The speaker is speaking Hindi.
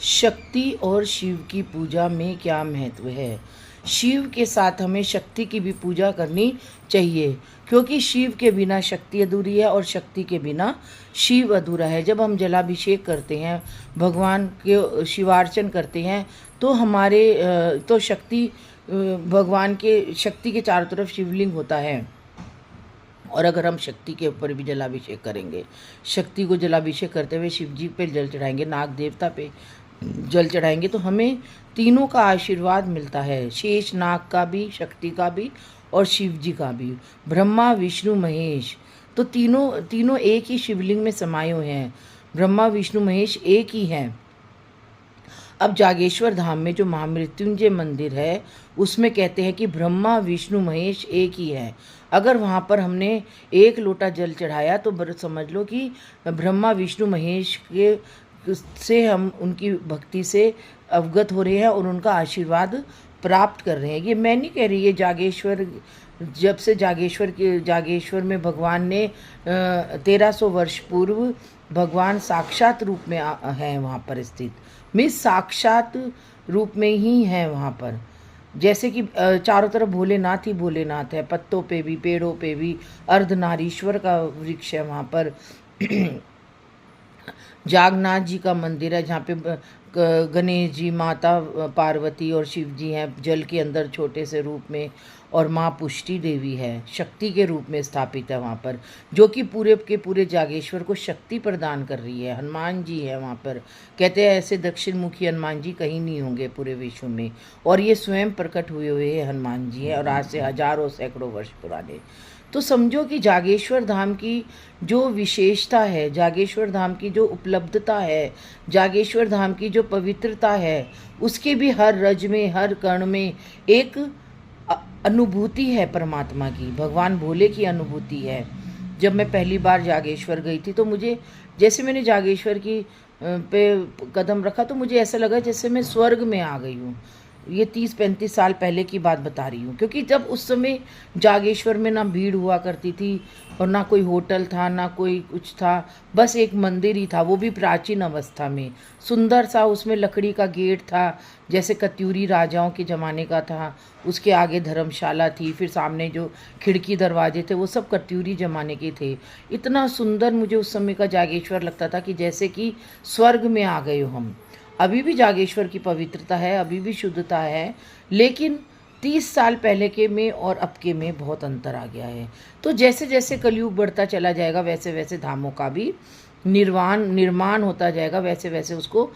शक्ति और शिव की पूजा में क्या महत्व है। शिव के साथ हमें शक्ति की भी पूजा करनी चाहिए, क्योंकि शिव के बिना शक्ति अधूरी है और शक्ति के बिना शिव अधूरा है। जब हम जलाभिषेक करते हैं, भगवान के शिवार्चन करते हैं, तो हमारे तो शक्ति भगवान के शक्ति के चारों तरफ शिवलिंग होता है। और अगर हम शक्ति के ऊपर भी जलाभिषेक करेंगे, शक्ति को जलाभिषेक करते हुए शिव जी पे जल चढ़ाएंगे, नाग देवता पे जल चढ़ाएंगे, तो हमें तीनों का आशीर्वाद मिलता है। शेष नाग का भी, शक्ति का भी और शिव जी का भी। ब्रह्मा विष्णु महेश, तो तीनों एक ही शिवलिंग में समाये हुए हैं। ब्रह्मा विष्णु महेश एक ही हैं। अब जागेश्वर धाम में जो महामृत्युंजय मंदिर है, उसमें कहते हैं कि ब्रह्मा विष्णु महेश एक ही है। अगर वहाँ पर हमने एक लोटा जल चढ़ाया तो समझ लो कि ब्रह्मा विष्णु महेश के से हम उनकी भक्ति से अवगत हो रहे हैं और उनका आशीर्वाद प्राप्त कर रहे हैं। ये मैं नहीं कह रही, ये जागेश्वर, जब से जागेश्वर में भगवान ने 1300 वर्ष पूर्व भगवान साक्षात रूप में हैं वहाँ पर स्थित, मीन्स साक्षात रूप में ही हैं वहाँ पर। जैसे कि चारों तरफ भोलेनाथ ही भोलेनाथ है, पत्तों पे भी, पेड़ों पे भी अर्धनारीश्वर का वृक्ष है वहाँ पर। जागनाथ जी का मंदिर है, जहाँ पे गणेश जी, माता पार्वती और शिव जी हैं जल के अंदर छोटे से रूप में, और माँ पुष्टि देवी है, शक्ति के रूप में स्थापित है वहाँ पर, जो कि पूरे के पूरे जागेश्वर को शक्ति प्रदान कर रही है। हनुमान जी है वहाँ पर, कहते हैं ऐसे दक्षिण मुखी हनुमान जी कहीं नहीं होंगे पूरे विश्व में, और ये स्वयं प्रकट हुए हनुमान जी हैं, और आज से हजारों सैकड़ों वर्ष पुराने। तो समझो कि जागेश्वर धाम की जो विशेषता है, जागेश्वर धाम की जो उपलब्धता है, जागेश्वर धाम की जो पवित्रता है, उसके भी हर रज में, हर कण में एक अनुभूति है परमात्मा की, भगवान भोले की अनुभूति है। जब मैं पहली बार जागेश्वर गई थी, तो मुझे, जैसे मैंने जागेश्वर की पे कदम रखा, तो मुझे ऐसा लगा जैसे मैं स्वर्ग में आ गई हूँ। ये 30-35 साल पहले की बात बता रही हूँ, क्योंकि जब उस समय जागेश्वर में ना भीड़ हुआ करती थी, और ना कोई होटल था, ना कोई कुछ था, बस एक मंदिर ही था, वो भी प्राचीन अवस्था में, सुंदर सा। उसमें लकड़ी का गेट था, जैसे कत्यूरी राजाओं के ज़माने का था। उसके आगे धर्मशाला थी, फिर सामने जो खिड़की दरवाजे थे वो सब कत्यूरी ज़माने के थे। इतना सुंदर मुझे उस समय का जागेश्वर लगता था कि जैसे कि स्वर्ग में आ गए हो हम। अभी भी जागेश्वर की पवित्रता है, अभी भी शुद्धता है, लेकिन 30 साल पहले के में और अब के में बहुत अंतर आ गया है। तो जैसे जैसे कलयुग बढ़ता चला जाएगा, वैसे वैसे धामों का भी निर्माण होता जाएगा, वैसे वैसे उसको